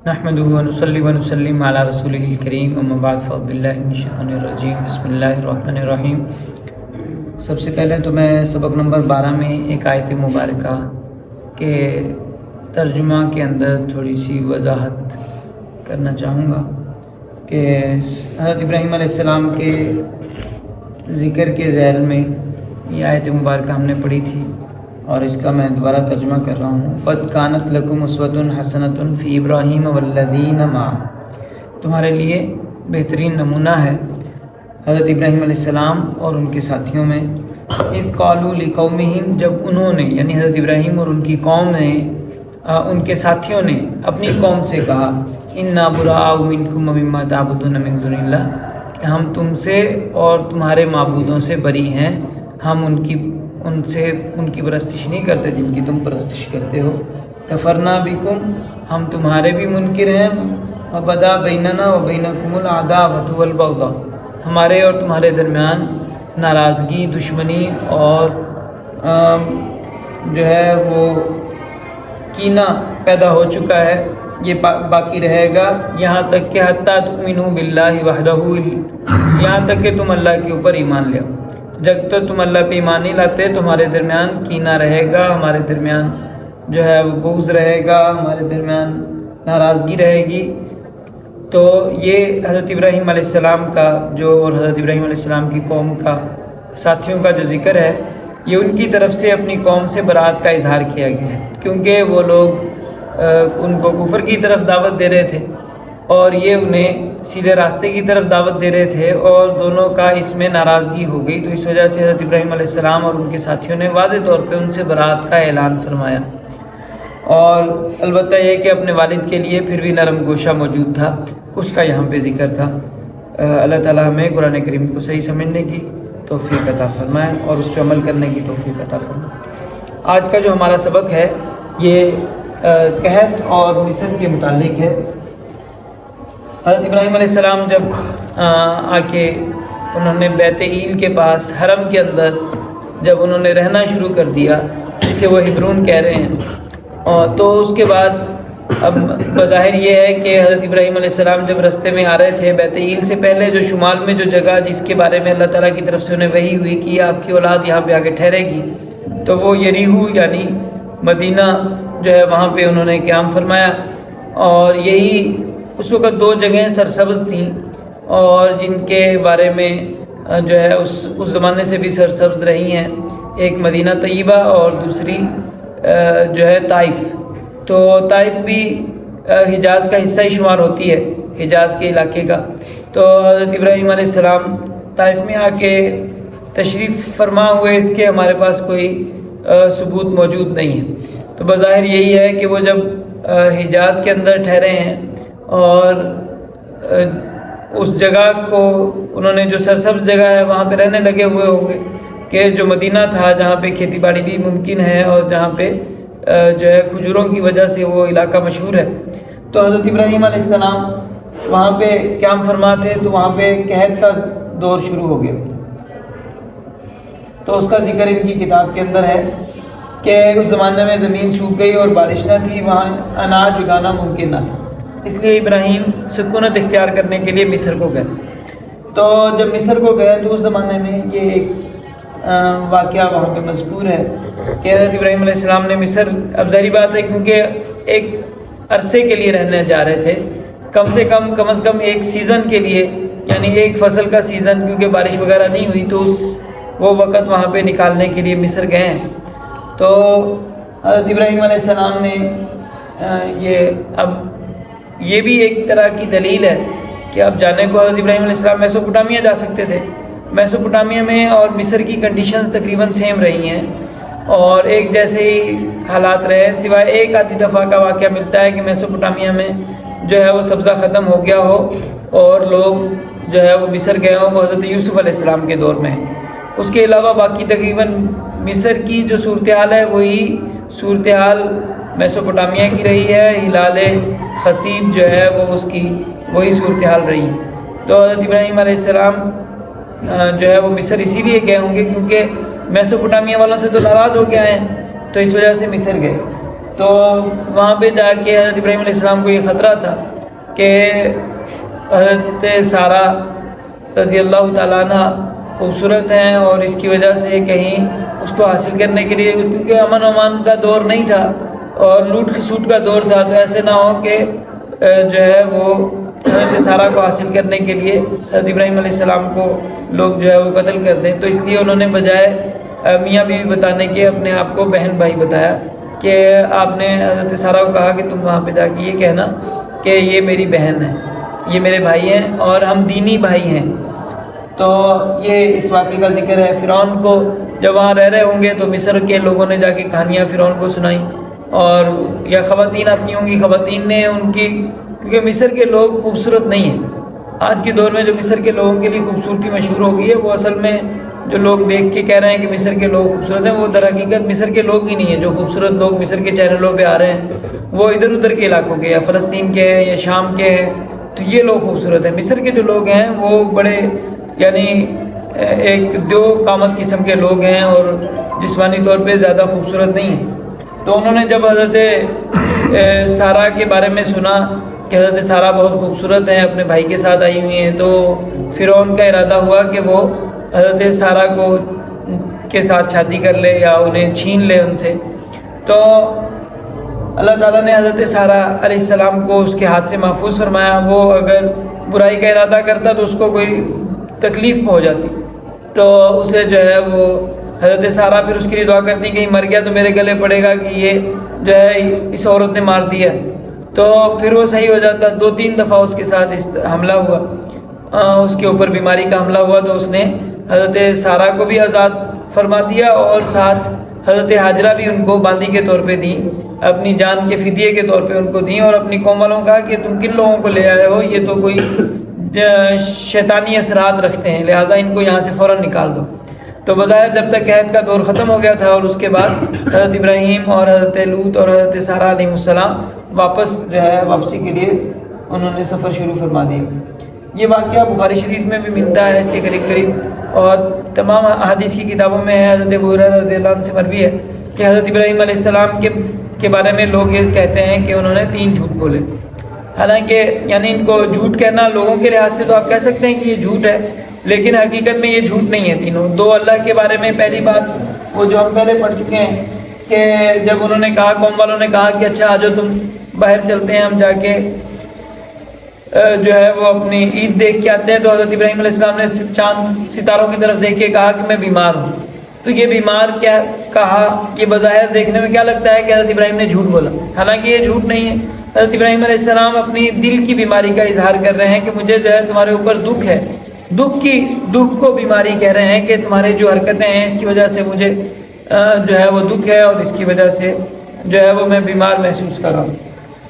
نحمدہ ونصلی ونسلم علی رسولہ الکریم اما بعد فاعوذ باللہ من الشیطان الرجیم بسم اللہ الرحمن الرحیم۔ سب سے پہلے تو میں سبق نمبر 12 میں ایک آیت مبارکہ کے ترجمہ کے اندر تھوڑی سی وضاحت کرنا چاہوں گا کہ حضرت ابراہیم علیہ السلام کے ذکر کے ذیل میں یہ آیت مبارکہ ہم نے پڑھی تھی اور اس کا میں دوبارہ ترجمہ کر رہا ہوں۔ قد کانت لکم اسوۃ حسنۃ فی ابراہیم والذین معہ، تمہارے لیے بہترین نمونہ ہے حضرت ابراہیم علیہ السلام اور ان کے ساتھیوں میں۔ اذ قالوا لقومہم، جب انہوں نے یعنی حضرت ابراہیم اور ان کی قوم نے ان کے ساتھیوں نے اپنی قوم سے کہا انا براء منکم ومما تعبدون من دون اللہ، کہ ہم تم سے اور تمہارے معبودوں سے بری ہیں، ہم ان کی پرستش نہیں کرتے جن کی تم پرستش کرتے ہو۔ کفرنا بکم، ہم تمہارے بھی منکر ہیں۔ وبدا بیننا وبینکم العداوۃ والبغضاء، ہمارے اور تمہارے درمیان ناراضگی، دشمنی اور جو ہے وہ کینہ پیدا ہو چکا ہے، یہ باقی رہے گا یہاں تک کہ حتیٰ تؤمنوا باللہ وحدہ، یہاں تک کہ تم اللہ کے اوپر ایمان لے آؤ۔ جب تک تم اللہ پہ ایمان نہیں لاتے تمہارے درمیان کینہ رہے گا، ہمارے درمیان جو ہے وہ بغض رہے گا، ہمارے درمیان ناراضگی رہے گی۔ تو یہ حضرت ابراہیم علیہ السلام کا اور حضرت ابراہیم علیہ السلام کی قوم کا ساتھیوں کا جو ذکر ہے، یہ ان کی طرف سے اپنی قوم سے برات کا اظہار کیا گیا ہے، کیونکہ وہ لوگ ان کو کفر کی طرف دعوت دے رہے تھے اور یہ انہیں سیدھے راستے کی طرف دعوت دے رہے تھے، اور دونوں کا اس میں ناراضگی ہو گئی۔ تو اس وجہ سے حضرت ابراہیم علیہ السلام اور ان کے ساتھیوں نے واضح طور پہ ان سے برات کا اعلان فرمایا، اور البتہ یہ کہ اپنے والد کے لیے پھر بھی نرم گوشہ موجود تھا، اس کا یہاں پہ ذکر تھا۔ اللہ تعالیٰ ہمیں قرآن کریم کو صحیح سمجھنے کی توفیق عطا فرمائے اور اس پہ عمل کرنے کی توفیق عطا فرمائے۔ آج کا جو ہمارا سبق ہے یہ قحط اور مصر کے متعلق ہے۔ حضرت ابراہیم علیہ السلام جب آ کے انہوں نے بیت ایل کے پاس حرم کے اندر جب انہوں نے رہنا شروع کر دیا، جسے وہ ہبرون کہہ رہے ہیں، اور تو اس کے بعد اب بظاہر یہ ہے کہ حضرت ابراہیم علیہ السلام جب رستے میں آ رہے تھے بیت ایل سے پہلے جو شمال میں جو جگہ جس کے بارے میں اللہ تعالیٰ کی طرف سے انہیں وحی ہوئی کہ آپ کی اولاد یہاں پہ آ کے ٹھہرے گی، تو وہ یریحو یعنی مدینہ جو ہے وہاں پہ انہوں نے قیام فرمایا، اور یہی اس وقت دو جگہیں سرسبز تھیں اور جن کے بارے میں جو ہے اس زمانے سے بھی سرسبز رہی ہیں، ایک مدینہ طیبہ اور دوسری جو ہے طائف۔ تو طائف بھی حجاز کا حصہ ہی شمار ہوتی ہے، حجاز کے علاقے کا۔ تو حضرت ابراہیم علیہ السلام طائف میں آ کے تشریف فرما ہوئے، اس کے ہمارے پاس کوئی ثبوت موجود نہیں ہے۔ تو بظاہر یہی ہے کہ وہ جب حجاز کے اندر ٹھہرے ہیں اور اس جگہ کو انہوں نے جو سرسبز جگہ ہے وہاں پہ رہنے لگے ہوئے ہوں گے، کہ جو مدینہ تھا جہاں پہ کھیتی باڑی بھی ممکن ہے اور جہاں پہ جو ہے کھجوروں کی وجہ سے وہ علاقہ مشہور ہے۔ تو حضرت ابراہیم علیہ السلام وہاں پہ قیام فرما تھے، تو وہاں پہ قحط کا دور شروع ہو گیا۔ تو اس کا ذکر ان کی کتاب کے اندر ہے کہ اس زمانے میں زمین سوکھ گئی اور بارش نہ تھی، وہاں اناج اگانا ممکن نہ تھا، اس لیے ابراہیم سکونت اختیار کرنے کے لیے مصر کو گئے۔ تو جب مصر کو گئے تو اس زمانے میں یہ ایک واقعہ وہاں پہ مذکور ہے کہ حضرت ابراہیم علیہ السلام نے مصر، اب ظاہری بات ہے کیونکہ ایک عرصے کے لیے رہنے جا رہے تھے، کم از کم ایک سیزن کے لیے، یعنی ایک فصل کا سیزن، کیونکہ بارش وغیرہ نہیں ہوئی تو وہ وقت وہاں پہ نکالنے کے لیے مصر گئے ہیں۔ تو حضرت ابراہیم علیہ السلام نے یہ بھی ایک طرح کی دلیل ہے کہ اب جانے کو حضرت ابراہیم علیہ السلام میسوپوٹامیہ جا سکتے تھے۔ میسوپوٹامیہ میں اور مصر کی کنڈیشنز تقریباً سیم رہی ہیں اور ایک جیسے ہی حالات رہے، سوائے ایک آدھی دفعہ کا واقعہ ملتا ہے کہ میسوپوٹامیہ میں جو ہے وہ سبزہ ختم ہو گیا ہو اور لوگ جو ہے وہ مصر گئے ہوں، وہ حضرت یوسف علیہ السلام کے دور میں ہے۔ اس کے علاوہ باقی تقریباً مصر کی جو صورتحال ہے وہی صورتحال میسوپوٹامیہ کی رہی ہے، ہلال خصیب جو ہے وہ اس کی وہی صورتحال رہی۔ تو حضرت ابراہیم علیہ السلام جو ہے وہ مصر اسی لیے گئے ہوں گے کیونکہ میسوپوٹامیہ والوں سے تو ناراض ہو کے آئے ہیں، تو اس وجہ سے مصر گئے۔ تو وہاں پہ جا کے حضرت ابراہیم علیہ السلام کو یہ خطرہ تھا کہ حضرت سارہ رضی اللہ تعالیٰ عنہ خوبصورت ہیں اور اس کی وجہ سے کہیں اس کو حاصل کرنے کے لیے، کیونکہ امن و امان کا دور نہیں تھا اور لوٹ کھسوٹ کا دور تھا، تو ایسے نہ ہو کہ جو ہے وہ حضرت سارہ کو حاصل کرنے کے لیے حضرت ابراہیم علیہ السلام کو لوگ جو ہے وہ قتل کر دیں. تو اس لیے انہوں نے بجائے میاں بیوی بتانے کے اپنے آپ کو بہن بھائی بتایا کہ آپ نے حضرت سارہ کو کہا کہ تم وہاں پہ جا کے یہ کہنا کہ یہ میری بہن ہے، یہ میرے بھائی ہیں اور ہم دینی بھائی ہیں. تو یہ اس واقعے کا ذکر ہے. فرعون کو جب وہاں رہ رہے ہوں گے تو مصر کے لوگوں نے جا کے کہانیاں فرعون کو سنائیں، اور یا خواتین آتی ہوں گی، خواتین نے ان کی، کیونکہ مصر کے لوگ خوبصورت نہیں ہیں. آج کے دور میں جو مصر کے لوگوں کے لیے خوبصورتی مشہور ہو گئی ہے، وہ اصل میں جو لوگ دیکھ کے کہہ رہے ہیں کہ مصر کے لوگ خوبصورت ہیں، وہ در حقیقت مصر کے لوگ ہی نہیں ہیں. جو خوبصورت لوگ مصر کے چینلوں پہ آ رہے ہیں وہ ادھر ادھر کے علاقوں کے، یا فلسطین کے ہیں یا شام کے ہیں، تو یہ لوگ خوبصورت ہیں. مصر کے جو لوگ ہیں وہ بڑے یعنی ایک دو قامت قسم کے لوگ ہیں اور جسمانی طور پہ زیادہ خوبصورت نہیں ہیں. تو انہوں نے جب حضرت سارہ کے بارے میں سنا کہ حضرت سارہ بہت خوبصورت ہیں، اپنے بھائی کے ساتھ آئی ہوئی ہیں، تو فرعون کا ارادہ ہوا کہ وہ حضرت سارہ کو کے ساتھ شادی کر لے یا انہیں چھین لے ان سے. تو اللہ تعالیٰ نے حضرت سارہ علیہ السلام کو اس کے ہاتھ سے محفوظ فرمایا. وہ اگر برائی کا ارادہ کرتا تو اس کو کوئی تکلیف ہو جاتی، تو اسے جو ہے وہ حضرت سارہ پھر اس کے لیے دعا کرتی کہ مر گیا تو میرے گلے پڑے گا کہ یہ جو ہے اس عورت نے مار دیا. تو پھر وہ صحیح ہو جاتا. 2-3 دفعہ اس کے ساتھ حملہ ہوا، اس کے اوپر بیماری کا حملہ ہوا، تو اس نے حضرت سارہ کو بھی آزاد فرما دیا اور ساتھ حضرت حاجرہ بھی ان کو باندی کے طور پہ دیں، اپنی جان کے فدیے کے طور پہ ان کو دیں، اور اپنی قوم والوں کہا کہ تم کن لوگوں کو لے آئے ہو، یہ تو کوئی شیطانی اثرات رکھتے ہیں، لہٰذا ان کو یہاں سے فوراً نکال دو. تو بظاہر جب تک قحط کا دور ختم ہو گیا تھا، اور اس کے بعد حضرت ابراہیم اور حضرت لوط اور حضرت سارہ علیہ السلام واپس جو ہے واپسی کے لیے انہوں نے سفر شروع فرما دیا. یہ واقعہ بخاری شریف میں بھی ملتا ہے اس کے قریب قریب، اور تمام احادیث کی کتابوں میں ہے. حضرت ابو ہریرہ رضی اللہ عنہ سے مروی ہے کہ حضرت ابراہیم علیہ السلام کے بارے میں لوگ یہ کہتے ہیں کہ انہوں نے 3 جھوٹ بولے. حالانکہ یعنی ان کو جھوٹ کہنا لوگوں کے لحاظ سے تو آپ کہہ سکتے ہیں کہ یہ جھوٹ ہے، لیکن حقیقت میں یہ جھوٹ نہیں ہے. تینوں 2 اللہ کے بارے میں. پہلی بات وہ جو ہم پہلے پڑھ چکے ہیں کہ جب انہوں نے کہا، قوم والوں نے کہا کہ اچھا آجو تم باہر چلتے ہیں، ہم جا کے جو ہے وہ اپنی عید دیکھ کے آتے ہیں، تو حضرت ابراہیم علیہ السلام نے چاند ستاروں کی طرف دیکھ کے کہا کہ میں بیمار ہوں. تو یہ بیمار کیا کہا، یہ بظاہر دیکھنے میں کیا لگتا ہے کہ حضرت ابراہیم نے جھوٹ بولا، حالانکہ یہ جھوٹ نہیں ہے. حضرت ابراہیم علیہ السلام اپنی دل کی بیماری کا اظہار کر رہے ہیں کہ مجھے جو ہے تمہارے اوپر دکھ ہے، دکھ کو بیماری کہہ رہے ہیں کہ تمہارے جو حرکتیں ہیں اس کی وجہ سے مجھے جو ہے وہ دکھ ہے، اور اس کی وجہ سے جو ہے وہ میں بیمار محسوس کر رہا ہوں.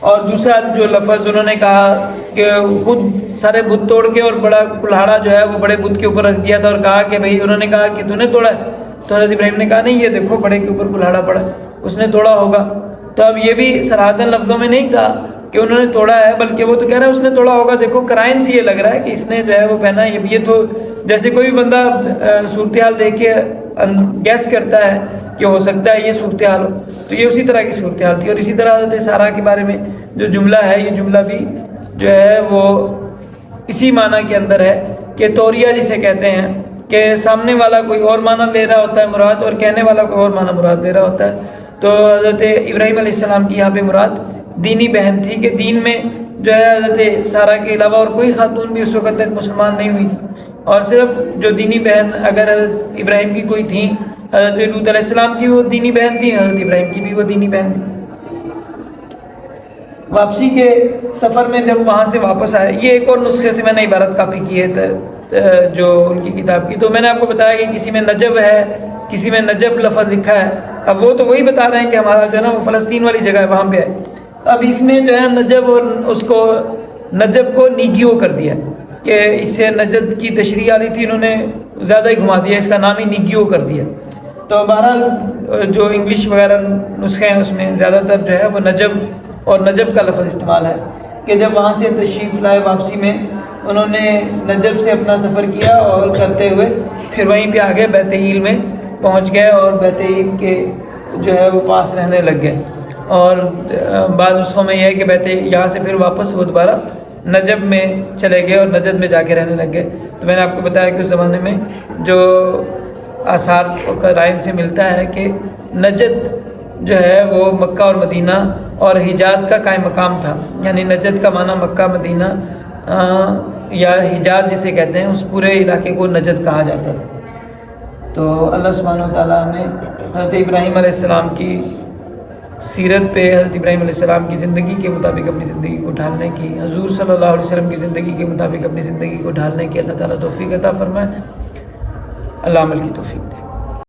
اور دوسرا جو لفظ انہوں نے کہا کہ خود سارے بت توڑ کے اور بڑا کلہاڑا جو ہے وہ بڑے بت کے اوپر رکھ دیا تھا، اور کہا کہ بھئی، انہوں نے کہا کہ تو نے توڑا ہے، تو حضرت ابراہیم نے کہا نہیں، یہ دیکھو بڑے کے اوپر کلہاڑا پڑا ہے، اس نے توڑا ہوگا. تو اب یہ بھی صراحتاً لفظوں میں نہیں کہا کہ انہوں نے توڑا ہے، بلکہ وہ تو کہہ رہا ہے اس نے توڑا ہوگا. دیکھو قرائن سے یہ لگ رہا ہے کہ اس نے جو ہے وہ پہنا. یہ تو جیسے کوئی بھی بندہ صورتحال دیکھ کے گیس کرتا ہے کہ ہو سکتا ہے یہ صورتحال ہو، تو یہ اسی طرح کی صورتحال تھی. اور اسی طرح حضرت سارہ کے بارے میں جو جملہ ہے، یہ جملہ بھی جو ہے وہ اسی معنی کے اندر ہے کہ توریہ جسے کہتے ہیں، کہ سامنے والا کوئی اور معنی لے رہا ہوتا ہے مراد، اور کہنے والا کوئی اور معنی مراد لے رہا ہوتا ہے. تو حضرت ابراہیم علیہ السلام کی یہاں پہ مراد دینی بہن تھی، کہ دین میں جو ہے حضرت سارہ کے علاوہ اور کوئی خاتون بھی اس وقت تک مسلمان نہیں ہوئی تھی، اور صرف جو دینی بہن اگر حضرت ابراہیم کی کوئی تھیں، حضرت لوط علیہ السلام کی وہ دینی بہن تھی، حضرت ابراہیم کی بھی وہ دینی بہن تھی. واپسی کے سفر میں جب وہاں سے واپس آئے، یہ ایک اور نسخے سے میں نے عبارت کاپی کی ہے جو ان کی کتاب کی. تو میں نے آپ کو بتایا کہ کسی میں نجب ہے، کسی میں نجب لفظ لکھا ہے. اب وہ تو وہی بتا رہے ہیں کہ ہمارا جو ہے نا وہ فلسطین والی جگہ ہے، وہاں پہ ہے. اب اس میں جو ہے نجب اور اس کو نجب کو نیگیو کر دیا، کہ اس سے نجد کی تشریح آ رہی تھی، انہوں نے زیادہ ہی گھما دیا، اس کا نام ہی نیگیو کر دیا. تو بہرحال جو انگلش وغیرہ نسخے ہیں اس میں زیادہ تر جو ہے وہ نجب اور نجب کا لفظ استعمال ہے، کہ جب وہاں سے تشریف لائے واپسی میں، انہوں نے نجب سے اپنا سفر کیا اور کرتے ہوئے پھر وہیں پہ آگے بیت ایل میں پہنچ گئے، اور بیت ایل کے جو ہے وہ پاس رہنے لگ گئے. اور بعض نسخوں میں یہ ہے کہ بیت یہاں سے پھر واپس وہ دوبارہ نجب میں چلے گئے اور نجد میں جا کے رہنے لگ گئے. تو میں نے آپ کو بتایا کہ اس زمانے میں جو آثار قرائن سے ملتا ہے کہ نجد جو ہے وہ مکہ اور مدینہ اور حجاز کا قائم مقام تھا. یعنی نجد کا معنی مکہ مدینہ یا حجاز جسے کہتے ہیں اس پورے علاقے کو نجد کہا جاتا تھا. تو اللہ سبحانہ و تعالیٰ ہمیں حضرت ابراہیم علیہ السلام کی سیرت پہ، حضرت ابراہیم علیہ السلام کی زندگی کے مطابق اپنی زندگی کو ڈھالنے کی، حضور صلی اللہ علیہ وسلم کی زندگی کے مطابق اپنی زندگی کو ڈھالنے کی اللہ تعالیٰ توفیق عطا فرمائے. اللہ عمل کی توفیق دے.